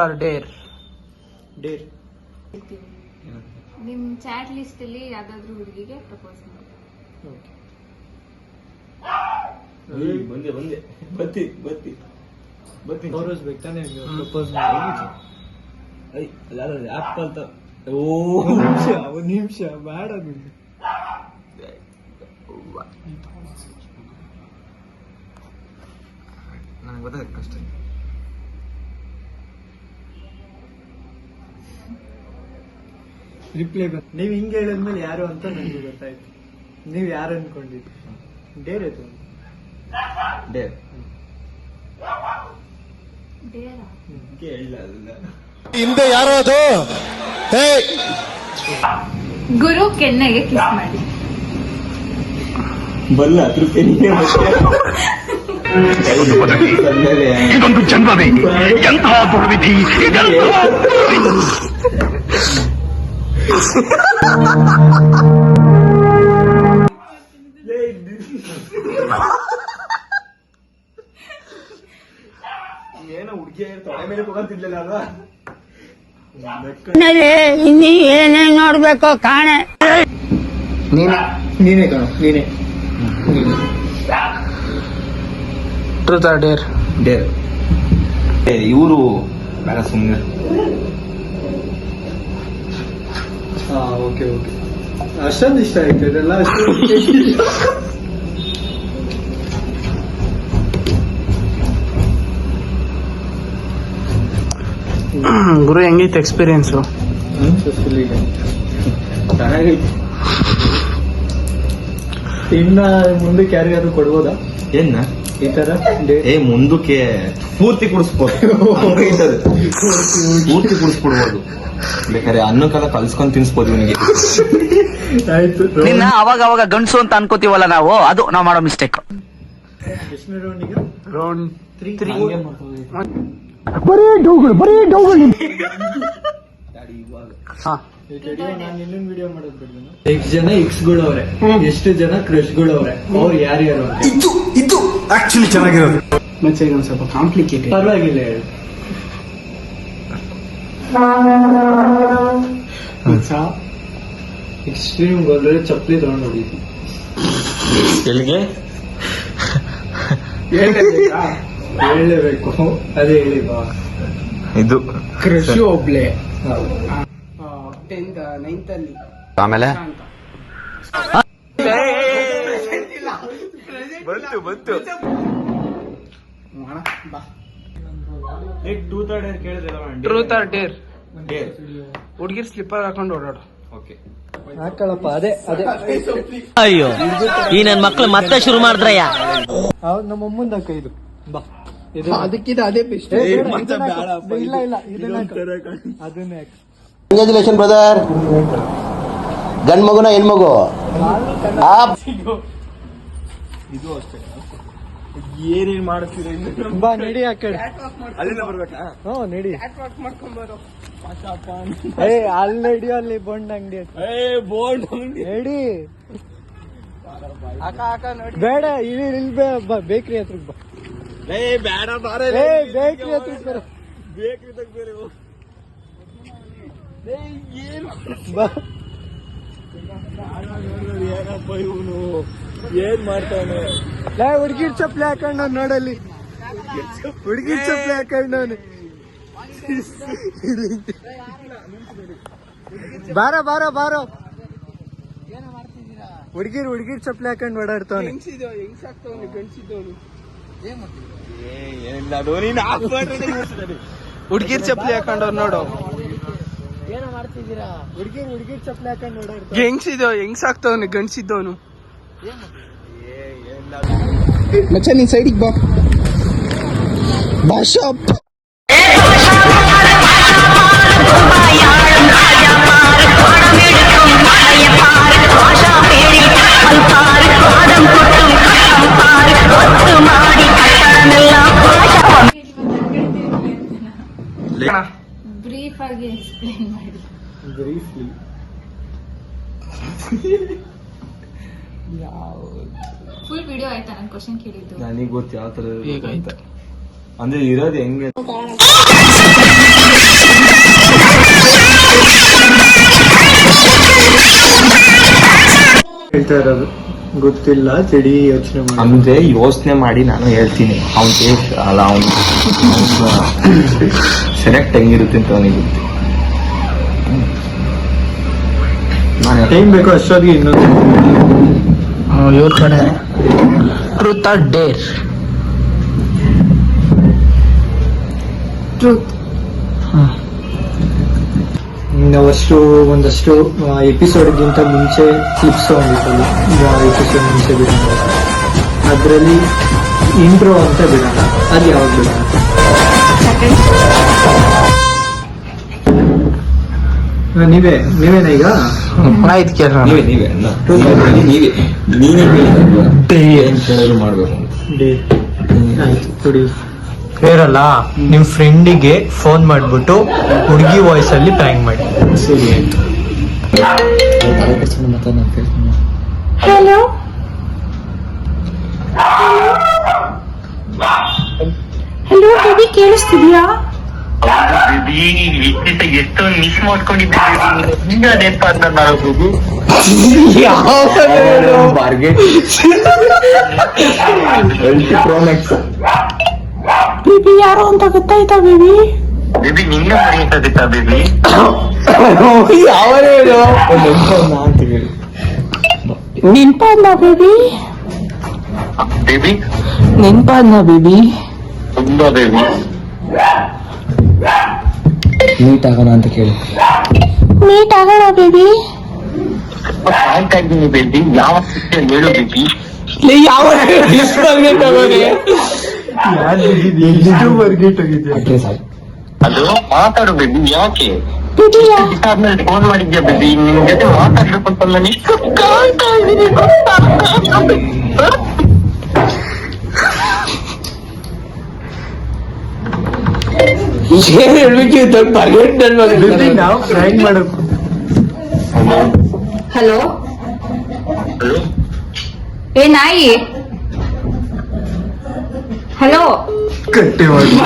Or dare? Deere. ನಿಮ್ chat list ಅಲ್ಲಿ ಯಾವ್ದಾದ್ರು ಹುಡುಗಿಗೆ ಪ್ರಪೋಸ್ ಮಾಡಿ. ಬಂದೆ ತೋರಿಸ್ಬೇಕು ತಾನೇ ಪ್ರಪೋಸ್ ಮಾಡಿ. ಆ್ಯಪ್ ಅಂತ. ಒಂದು ನಿಮಿಷ ಬೇಡ. ನನಗೆ ಗೊತ್ತಾಗುತ್ತೆ ಕಷ್ಟ. ರಿಪ್ಲೈ ನೀವು ಹಿಂಗೆ ಹೇಳಿದ್ಮೇಲೆ ಯಾರು ಅಂತ ನನಗೆ ಗೊತ್ತಾಯ್ತು. ನೀವು ಯಾರು ಅನ್ಕೊಂಡಿದ್ರಿ? ಡೇರ್ ಆಯ್ತು. ಡೇರ್ ಹಿಂದೆ ಯಾರೋ ಅದು ಗುರು ಕೆನ್ನೆಗೆ ಕಿಸ್ ಮಾಡಿ. ಬಲ್ಲ ತೃಪ್ತಿ ಇದೊಂದು ಜನ್ಮವೇ, ಎಂತಹ ದುರ್ವಿಧಿ. ಏನೋ ಹುಡುಗಿ ತೊಡೆ ಮೇಲೆ ಹೋಗಂತಿರ್ಲಿಲ್ಲ ಅಲ್ವಾ? ಇನ್ನಿ ಏನೇ ನೋಡ್ಬೇಕು ಕಾಣೆ. ನೀನೇ ಕಣ, ನೀನೇ. Truth or dare? ಡೇರ್. ಇವರು ಬೇಡ ಸುಮ್ಮನೆ. ಓಕೆ ಅಷ್ಟೊಂದು ಇಷ್ಟ ಆಯ್ತು ಇದೆಲ್ಲ. ಗುರು ಹೆಂಗಿತ್ತು ಎಕ್ಸ್ಪೀರಿಯನ್ಸು? ಚೆನ್ನಾಗೈತಿ. ಇನ್ನ ಮುಂದಕ್ಕೆ ಯಾರಿಗಾದ್ರು ಕೊಡ್ಬೋದಾ ಏನ ಈ ತರ? ಮುಂದಕ್ಕೆ ಪೂರ್ತಿ ಕುಡಿಸ್ಬೋದು. ಪೂರ್ತಿ ಕುಡಿಸ್ಬಿಡ್ಬೋದು. ಬೇಕಾದ್ರೆ ಅನ್ನಕ್ಕೆಲ್ಲ ಕಲ್ಸ್ಕೊಂಡ್ ತಿನ್ಸ್ಬೋದು ಇವನಿಗೆ. ಆಯ್ತು. ನಿನ್ನ ಅವಾಗ ಗಂಡ್ಸು ಅಂತ ಅನ್ಕೋತೀವಲ್ಲ ನಾವು, ಅದು ನಾವು ಮಾಡೋ ಮಿಸ್ಟೇಕ್. ಎಷ್ಟು ರೌಂಡಿಗೆ? ರೌಂಡ್ 3. ಬರೀ ಡೌಗಳು. ನಾನು ಇನ್ನೊಂದು ವಿಡಿಯೋ ಮಾಡೋದು ಬಿಡ್ತೀನಿ. ಎಷ್ಟು ಜನ ಎಕ್ಸ್ಗಳು ಅವ್ರೆ, ಎಷ್ಟು ಜನ ಕ್ರಶ್ಗಳು ಅವ್ರೆ, ಅವ್ರು ಯಾರ್ಯಾರು ಅಂತ. ಇದು ಆಕ್ಚುಲಿ ಚೆನ್ನಾಗಿರೋದು. ಮತ್ತೆ ಇದೊಂದು ಸ್ವಲ್ಪ ಕಾಂಪ್ಲಿಕೇಟೆಡ್. ಪರವಾಗಿಲ್ಲ ಹೇಳಿ. ಎಕ್ಸ್ಟ್ರೀಮ್ ಗೋಲ್ರೆ ಚಪ್ಪಲಿ ತಗೊಂಡು ಹೋಗಿದ್ವಿ. ಎಲ್ಲಿಗೆ ಹೇಳಲೇಬೇಕು, ಅದೇ ಹೇಳಿ ಬಾ. ಇದು ಕ್ರಶು ಒಬ್ಳೆ 10th 9th ಅಲ್ಲಿ. ಆಮೇಲೆ ಬಂತು ಟ್ರೂತ್ ಆರ್ ಡೇರ್? ಹುಡುಗಿರ್ ಸ್ಲಿಪ್ಪರ್ ಹಾಕೊಂಡು ಓಡಾಡು. ಹಾಕಳಪ್ಪ. ಅದೇ ಅಯ್ಯೋ, ಈ ನನ್ ಮಕ್ಳು ಮತ್ತೆ ಶುರು ಮಾಡಿದ್ರಯ್ಯ. ಹೌದು, ನಮ್ಮ ಅಮ್ಮಂದ ಅಕ್ಕ ಇದು. ಬಾ, ಇದು ಅದಕ್ಕಿಂತ ಅದೇ ಬೆಸ್ಟ್. ಇಲ್ಲ ಇದನ್ನ ಅದನ್ನೇ. Congratulation brother. ಗಂಡ್ ಮಗುನ ಹೆಣ್ಮಗು? ಇದು ಅಷ್ಟೇ. ಏನೇನ್ ಮಾಡ್ತೀರಾ? ಬಾ ನಡಿ ಆ ಕಡೆ. ಅಲ್ಲಿಂದ ಬರ್ಬೇಕಾ? ಹ್ಞೂ ನಡಿ. ಅಲ್ಲಿ ನಡಿ, ಅಲ್ಲಿ ಬೋಂಡ್ ಅಂಗಡಿ. ಬೋಂಡ್ ಅಂಗಡಿ ನಡಿ. ಬೇಡ, ಇಲ್ಲಿ ಬೇಕ್ರಿ ಹತ್ರಕ್ಕೆ ಬಾ. ಬೇಡ ಬೇಕ್ರಿ ಹತ್ರಕ್ಕೆ ಬರ. ಬೇಕ್ರಿ ತಗ ಬೇರೆ ಬಾ. ಏನಪ್ಪ ಇವನು ಏನ್ ಮಾಡ್ತಾನೆ? ಹುಡುಗಿರ್ ಚಪ್ಪಲಿ ಹಾಕೊಂಡ ನೋಡಲ್ಲಿ. ಹುಡುಗಿರ್ ಚಪ್ಪಲಿ ಹಾಕೊಂಡವನು. ಬಾರೋ ಹುಡುಗಿರ್ ಚಪ್ಪಲಿ ಹಾಕೊಂಡು ಓಡಾಡ್ತಾವನೆ. ಹುಡುಗಿರ್ ಚಪ್ಪಲಿ ಹಾಕೊಂಡವ್ರು ನೋಡು. ಏನೋ ಮಾಡ್ತಿದ್ದೀರಾ? ಹುಡುಗಿರ್ ಚಪ್ಪಲಿ ಹಾಕೊಂಡು ಓಡಾಡ್ತಾವ. ಹೆಂಗ್ಸ್ ಆಗ್ತಾವನು ಗಂಡ್ಸಿದ್ದವನು. ಮಚ್ಚ ನೀನ್ ಸೈಡಿಗೆ ಬಾ. ಭಾಷಾಪ್ ಬ್ರೀಫ್ ಆಗಿ ಎಕ್ಸ್ಪ್ಲೇನ್ ಮಾಡಿ. ಬ್ರೀಫ್ಲಿ ಫುಲ್ ವಿಡಿಯೋ ಆಯ್ತಾ? ನಾನು ಕ್ವಶನ್ ಕೇಳಿದ್ದು ನನಗೆ ಗೊತ್ತು ಯಾವ ತರ ಹೇಗಾಯ್ತು. ಅಂದ್ರೆ ಇರೋದು ಹೆಂಗೆ ಹೇಳ್ತಾ ಇರೋದು ಗೊತ್ತಿಲ್ಲ, ತಡಿ ಯೋಚನೆ ಮಾಡಿ. ಅಂದ್ರೆ ಯೋಚನೆ ಮಾಡಿ ನಾನು ಹೇಳ್ತೀನಿ. ಅವ್ನಿಗೆ ಅಲ್ಲ, ಅವ್ನು ಸೆಲೆಕ್ಟ್ ಹೆಂಗಿರುತ್ತೆ ಅಂತ ಅವನಿಗೆ ಗೊತ್ತು. ಟೈಮ್ ಬೇಕು ಅಷ್ಟೊತ್ತಿಗೆ ಇನ್ನೊಂದು ಇವ್ರ ಕಡೆ ಟ್ರೂತ್ ಆರ್ ಡೇರ್. ಟ್ರೂತ್. ನಾವಷ್ಟು ಒಂದಷ್ಟು ಎಪಿಸೋಡ್ಗಿಂತ ಮುಂಚೆ ಕ್ಲಿಪ್ಸ್ ತಗೊಂಡಿದ್ದಲ್ಲ, ಎಪಿಸೋಡ್ ಮುಂಚೆ ಬಿಡೋಣ. ಅದರಲ್ಲಿ ಇಂಟ್ರೋ ಅಂತ ಬಿಡೋಣ. ಅದು ಯಾವಾಗ ಬಿಡೋಣ? ನೀವೇನ ಈಗ? ಆಯ್ತು ಕೇಳ. ನೀವೇ ಮಾಡ್ಬೇಕು. ಆಯ್ತು ಕೊಡಿ. ಬೇರಲ್ಲ, ನಿಮ್ ಫ್ರೆಂಡಿಗೆ ಫೋನ್ ಮಾಡ್ಬಿಟ್ಟು ಹುಡುಗಿ ವಾಯ್ಸ್ ಅಲ್ಲಿ ಪ್ರ್ಯಾಂಕ್ ಮಾಡಿ. ಸರಿ ಆಯ್ತು. ಹಲೋ ಹಲೋ ಬೇಬಿ, ಕೇಳಿಸ್ತಿದ್ಯಾ? ಎಷ್ಟೊಂದು ಮಿಸ್ ಮಾಡ್ಕೊಂಡಿದ್ದೆ. ಬೇಬಿ ಯಾರು ಅಂತ ಗೊತ್ತಾಯ್ತಾ ಬೇಬಿ? ಬೇಬಿ ನಿನ್ನ ಮರೆಯಕ್ಕಾಗುತ್ತಾ ಬೇಬಿ? ನೆನ್ಪಾದ್ನ ಬೇಬಿ? ಬೇಬಿ ನೆನ್ಪಾದ್ನ ಬೇಬಿ? ತುಂಬಾ ಬೇಬಿ. ಮೀಟ್ ಆಗೋಣ ಅಂತ ಕೇಳಿ. ಮೀಟ್ ಆಗೋಣ ಬೇಬಿ? ಕಾಯ್ತಾ ಇದ್ದೀನಿ ಬೇಬಿ. ಯಾವ ಸಿಸ್ಟರ್ ಹೇಳು ಬೇಬಿ? ಯಾವ ಅದು ಮಾತಾಡು ಬೇಬಿ. ಯಾಕೆ ಬೇಬಿ ಆದ್ಮೇಲೆ ಫೋನ್ ಮಾಡಿದ್ಯಾ ಬೇಬಿ? ನಿನ್ ಜೊತೆ ಮಾತಾಡ್ಬೇಕು ಅಂತ ನಾನು ಇಷ್ಟು ಕಾಯ್ತಾ ಇದ್ದೀನಿ ಗೊತ್ತಾ? ಏನ್ ಹೇಳ್ಬೇಕಿತ್ತು? ನಾವು ಪ್ರ್ಯಾಂಕ್ ಮಾಡಬೇಕು. ಹಲೋ ಏ ನಾಯಿ, ಹಲೋ ಕಟ್ಟೆ ಮಾಡಿ